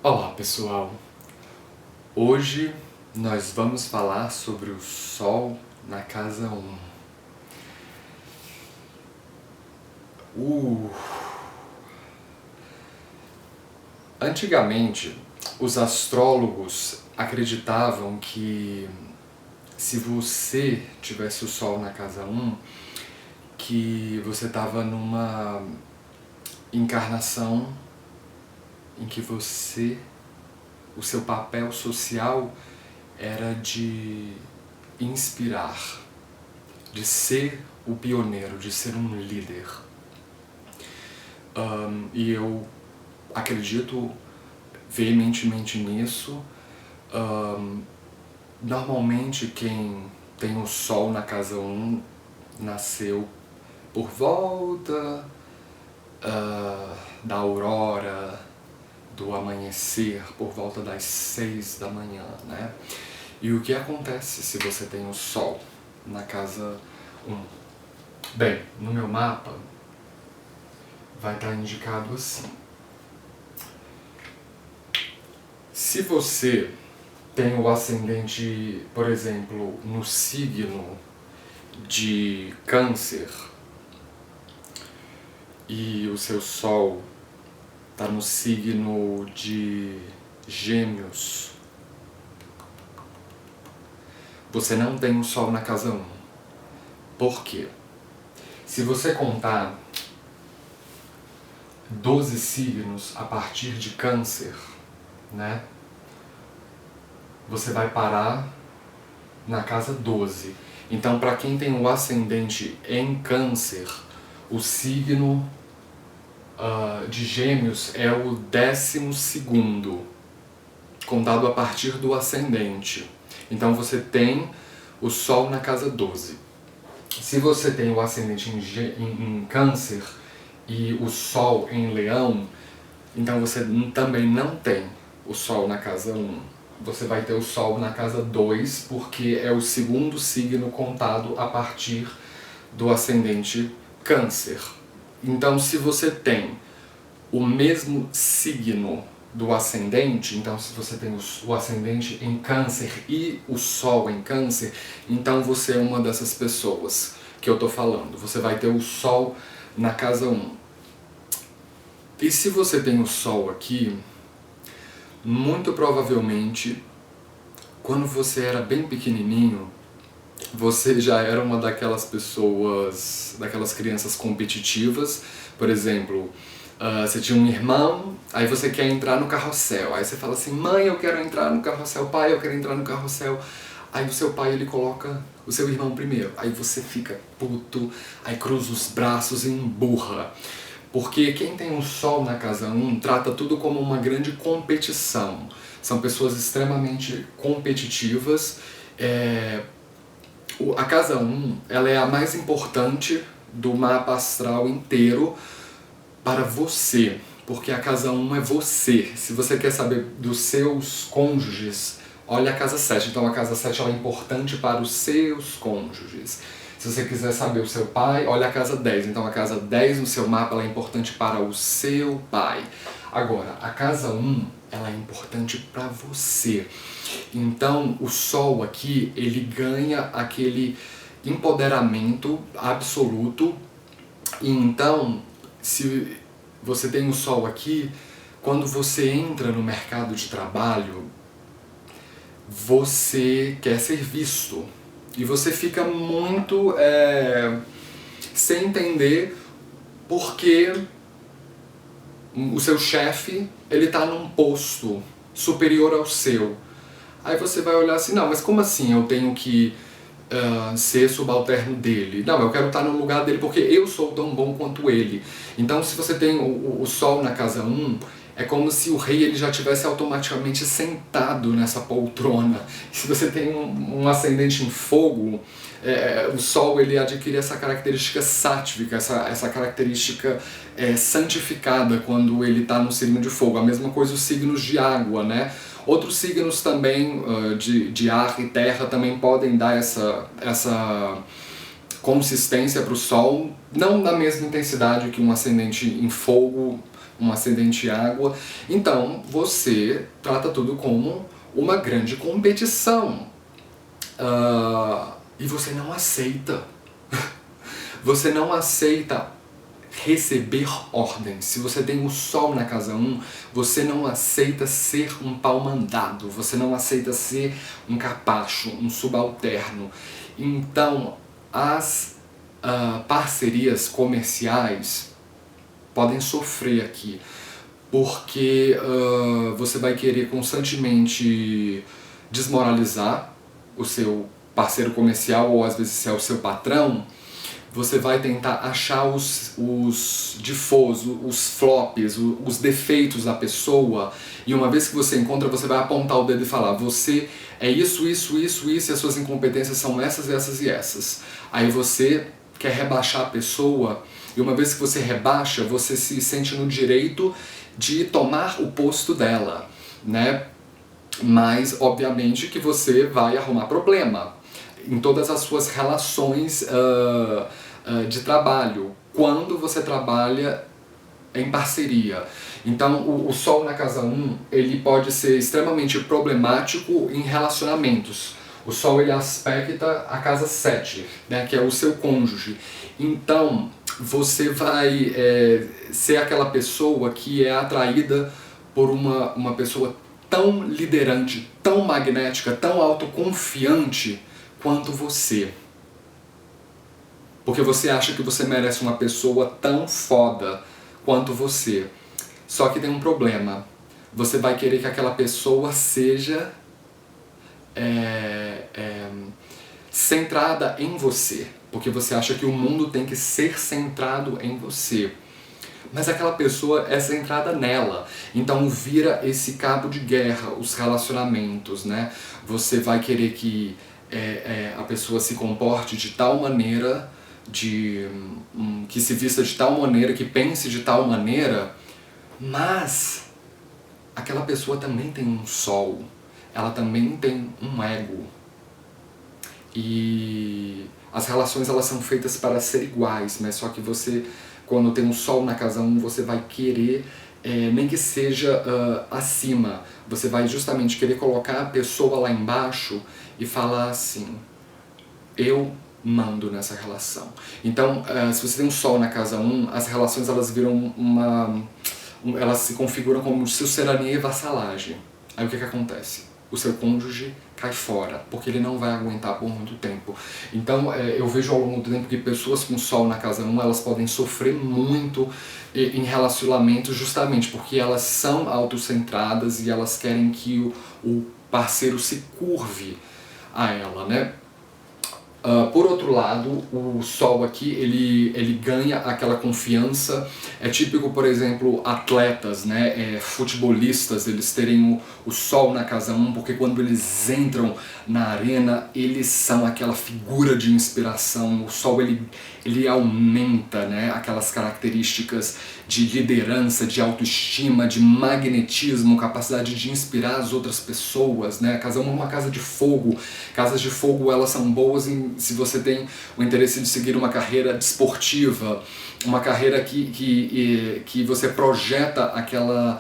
Olá pessoal, hoje nós vamos falar sobre o Sol na casa 1. Antigamente, os astrólogos acreditavam que se você tivesse o Sol na casa 1, que você estava numa encarnação em que o seu papel social era de inspirar, de ser o pioneiro, de ser um líder. E eu acredito veementemente nisso. Normalmente quem tem o Sol na casa 1 nasceu por volta da aurora, do amanhecer, por volta das 6 da manhã, né? E o que acontece se você tem o Sol na casa 1? Bem, no meu mapa vai estar indicado assim. Se você tem o ascendente, por exemplo, no signo de Câncer e o seu Sol está no signo de Gêmeos, você não tem o Sol na casa 1. Por quê? Se você contar 12 signos a partir de Câncer, né? Você vai parar na casa 12. Então, para quem tem o ascendente em Câncer, o signo de Gêmeos é o 12º, contado a partir do ascendente. Então você tem o Sol na casa 12. Se você tem o ascendente em Câncer e o Sol em Leão, então você também não tem o Sol na casa 1. Você vai ter o Sol na casa 2, porque é o segundo signo contado a partir do ascendente Câncer. Então, se você tem o mesmo signo do ascendente, então se você tem o ascendente em Câncer e o Sol em Câncer, então você é uma dessas pessoas que eu tô falando. Você vai ter o Sol na casa 1. E se você tem o Sol aqui, muito provavelmente, quando você era bem pequenininho, você já era uma daquelas pessoas, daquelas crianças competitivas. Por exemplo, você tinha um irmão, aí você quer entrar no carrossel. Aí você fala assim: mãe, eu quero entrar no carrossel. Pai, eu quero entrar no carrossel. Aí o seu pai, ele coloca o seu irmão primeiro. Aí você fica puto, aí cruza os braços e emburra. Porque quem tem um Sol na casa 1 trata tudo como uma grande competição. São pessoas extremamente competitivas. A casa 1, ela é a mais importante do mapa astral inteiro para você, porque a casa 1 é você. Se você quer saber dos seus cônjuges, olha a casa 7. Então a casa 7 ela é importante para os seus cônjuges. Se você quiser saber o seu pai, olha a casa 10. Então a casa 10 no seu mapa ela é importante para o seu pai. Agora, a casa 1 ela é importante para você. Então o Sol aqui, ele ganha aquele empoderamento absoluto. E então, se você tem o Sol aqui, quando você entra no mercado de trabalho, você quer ser visto. E você fica muito sem entender porque o seu chefe ele está num posto superior ao seu. Aí você vai olhar assim: não, mas como assim eu tenho que ser subalterno dele? Não, eu quero estar no lugar dele porque eu sou tão bom quanto ele. Então, se você tem o Sol na casa 1, é como se o rei ele já tivesse automaticamente sentado nessa poltrona. Se você tem um ascendente em fogo, o Sol ele adquire essa característica sáttvica, essa característica santificada quando ele está no signo de fogo. A mesma coisa os signos de água, né? Outros signos também de ar e terra também podem dar essa consistência para o Sol, não da mesma intensidade que um ascendente em fogo um ascendente água. Então, você trata tudo como uma grande competição. E você não aceita. Você não aceita receber ordens. Se você tem o Sol na casa 1, você não aceita ser um pau-mandado, você não aceita ser um capacho, um subalterno. Então, as parcerias comerciais podem sofrer aqui, porque você vai querer constantemente desmoralizar o seu parceiro comercial, ou às vezes se é o seu patrão. Você vai tentar achar os defaults, os flops, os defeitos da pessoa, e uma vez que você encontra, você vai apontar o dedo e falar: você é isso, isso, isso, isso, e as suas incompetências são essas, essas e essas. Aí você quer rebaixar a pessoa, e uma vez que você rebaixa, você se sente no direito de tomar o posto dela, né? Mas, obviamente, que você vai arrumar problema em todas as suas relações de trabalho, quando você trabalha em parceria. Então, o Sol na casa 1, ele pode ser extremamente problemático em relacionamentos. O Sol, ele aspecta a casa 7, né, que é o seu cônjuge. Então, você vai ser aquela pessoa que é atraída por uma pessoa tão liderante, tão magnética, tão autoconfiante quanto você. Porque você acha que você merece uma pessoa tão foda quanto você. Só que tem um problema. Você vai querer que aquela pessoa seja centrada em você. Porque você acha que o mundo tem que ser centrado em você. Mas aquela pessoa é centrada nela. Então vira esse cabo de guerra, os relacionamentos, né? Você vai querer que a pessoa se comporte de tal maneira, que se vista de tal maneira, que pense de tal maneira, mas aquela pessoa também tem um Sol, ela também tem um ego. E as relações, elas são feitas para ser iguais, mas só que você, quando tem um Sol na casa 1, você vai querer, nem que seja acima, você vai justamente querer colocar a pessoa lá embaixo e falar assim: eu mando nessa relação. Então, se você tem um Sol na casa 1, as relações, elas viram elas se configuram como sucerania e vassalagem. Aí o que acontece? O seu cônjuge cai fora, porque ele não vai aguentar por muito tempo. Então, eu vejo ao longo do tempo que pessoas com Sol na casa 1, elas podem sofrer muito em relacionamentos, justamente porque elas são autocentradas e elas querem que o parceiro se curve a ela, né? Por outro lado, o Sol aqui, ele ganha aquela confiança. É típico, por exemplo, atletas, né, futebolistas, eles terem o Sol na casa 1, porque quando eles entram na arena, eles são aquela figura de inspiração. O Sol, ele aumenta, né, aquelas características de liderança, de autoestima, de magnetismo, capacidade de inspirar as outras pessoas, né? A casa 1 é uma casa de fogo. Casas de fogo, elas são boas se você tem o interesse de seguir uma carreira desportiva, uma carreira que você projeta aquela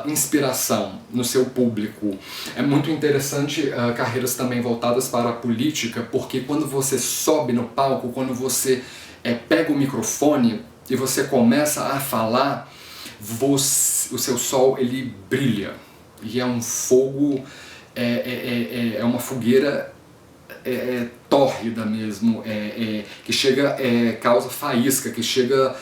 inspiração no seu público. É muito interessante carreiras também voltadas para a política, porque quando você sobe no palco, quando você pega o microfone e você começa a falar, o seu Sol, ele brilha. E é um fogo, é uma fogueira tórrida mesmo, que chega, causa faísca, que chega,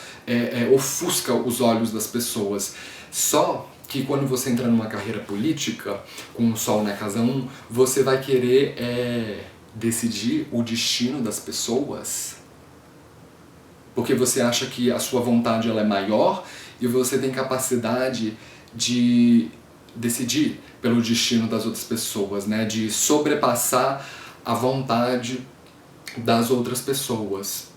ofusca os olhos das pessoas. Só que quando você entra numa carreira política, com o Sol na casa 1, você vai querer decidir o destino das pessoas, porque você acha que a sua vontade, ela é maior e você tem capacidade de decidir pelo destino das outras pessoas, né? De sobrepassar a vontade das outras pessoas.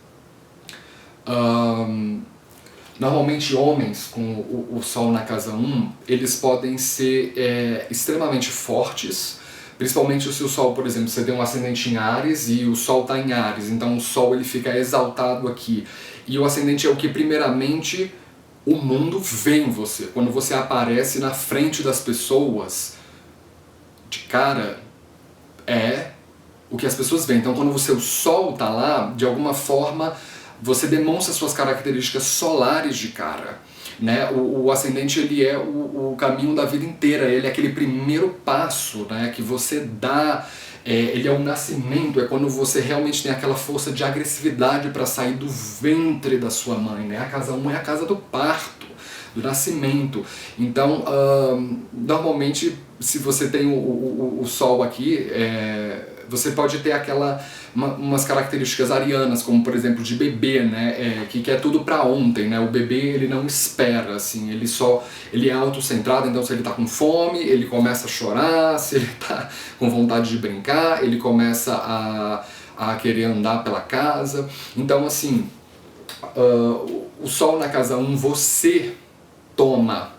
Normalmente homens com o Sol na casa 1, eles podem ser extremamente fortes, principalmente o seu Sol, por exemplo, você tem um ascendente em Áries e o Sol está em Áries, então o Sol, ele fica exaltado aqui. E o ascendente é o que primeiramente o mundo vê em você. Quando você aparece na frente das pessoas, de cara, é o que as pessoas veem. Então quando o sol tá lá, de alguma forma, você demonstra suas características solares de cara. Né? O ascendente, ele é o caminho da vida inteira, ele é aquele primeiro passo, né, que você dá, ele é o nascimento, é quando você realmente tem aquela força de agressividade para sair do ventre da sua mãe. Né? A casa 1 é a casa do parto, do nascimento. Então, normalmente, se você tem o sol aqui, você pode ter umas características arianas, como por exemplo de bebê, né, que quer tudo pra ontem, né, o bebê ele não espera, assim, ele é autocentrado, então se ele tá com fome, ele começa a chorar, se ele tá com vontade de brincar, ele começa a querer andar pela casa. Então assim, o sol na casa 1, você toma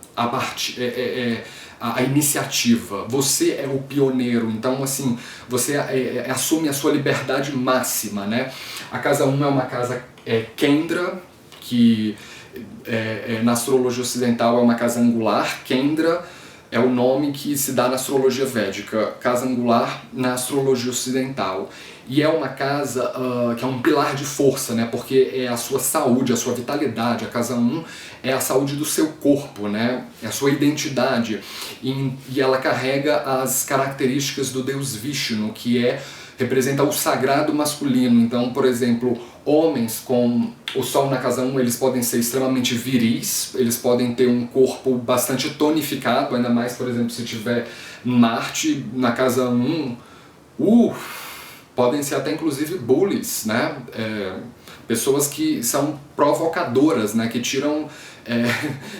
a iniciativa, você é o pioneiro, então assim, você assume a sua liberdade máxima, né? A casa 1 é uma casa Kendra, que na astrologia ocidental é uma casa angular. Kendra é o nome que se dá na astrologia védica, casa angular na astrologia ocidental. E é uma casa que é um pilar de força, né? Porque é a sua saúde, a sua vitalidade. A casa 1 é a saúde do seu corpo, né? É a sua identidade. E ela carrega as características do deus Vishnu, que representa o sagrado masculino. Então, por exemplo, homens com o sol na casa 1, eles podem ser extremamente viris, eles podem ter um corpo bastante tonificado, ainda mais, por exemplo, se tiver Marte na casa 1, podem ser até inclusive bullies, né? Pessoas que são provocadoras, né? Que tiram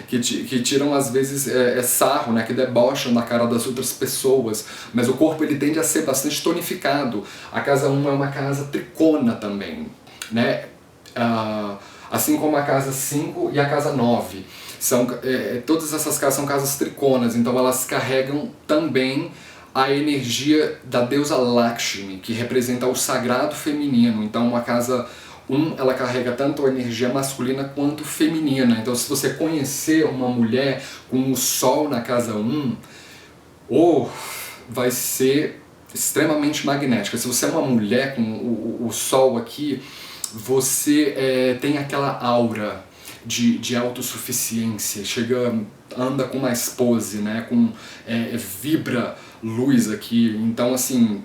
que tiram às vezes sarro, né? Que debocham na cara das outras pessoas, mas o corpo ele tende a ser bastante tonificado. A casa 1 é uma casa tricona também, né? Assim como a casa 5 e a casa 9. Todas essas casas são casas triconas, então elas carregam também a energia da deusa Lakshmi, que representa o sagrado feminino. Então a casa 1, ela carrega tanto a energia masculina quanto feminina. Então se você conhecer uma mulher com o sol na casa 1, vai ser extremamente magnética. Se você é uma mulher com o sol aqui, você tem aquela aura de autossuficiência, anda com mais pose, né? Vibra luz aqui. Então assim,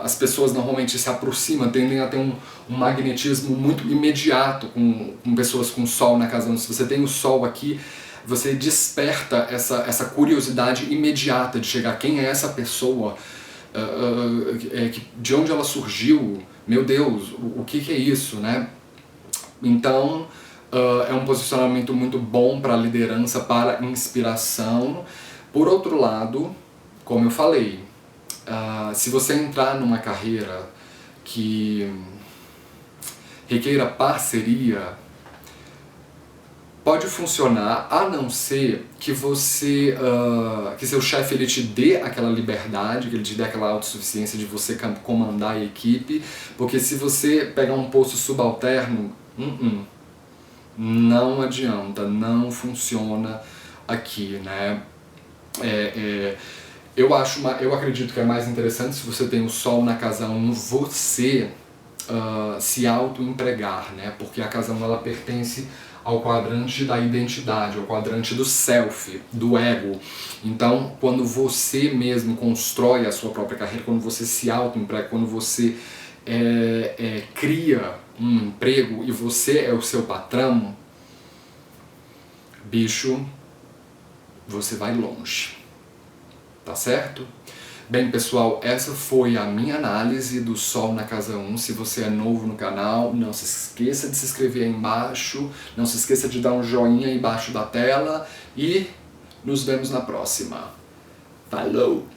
as pessoas normalmente se aproximam, tendem a ter um magnetismo muito imediato com pessoas com sol na casa 1. Se você tem o sol aqui, você desperta essa curiosidade imediata de chegar, quem é essa pessoa, de onde ela surgiu, meu Deus, o que é isso, né? Então é um posicionamento muito bom para liderança, para inspiração. Por outro lado, como eu falei, se você entrar numa carreira que requeira parceria, pode funcionar, a não ser que que seu chefe ele te dê aquela liberdade, que ele te dê aquela autossuficiência de você comandar a equipe, porque se você pegar um posto subalterno, não adianta, não funciona aqui, né? Eu acredito que é mais interessante, se você tem o sol na casa 1, você se auto-empregar, né? Porque a casa 1 ela pertence ao quadrante da identidade, ao quadrante do self, do ego. Então, quando você mesmo constrói a sua própria carreira, quando você se auto-emprega, quando você cria um emprego e você é o seu patrão, bicho, você vai longe. Tá certo? Bem, pessoal, essa foi a minha análise do Sol na casa 1. Se você é novo no canal, não se esqueça de se inscrever aí embaixo, não se esqueça de dar um joinha aí embaixo da tela e nos vemos na próxima. Falou!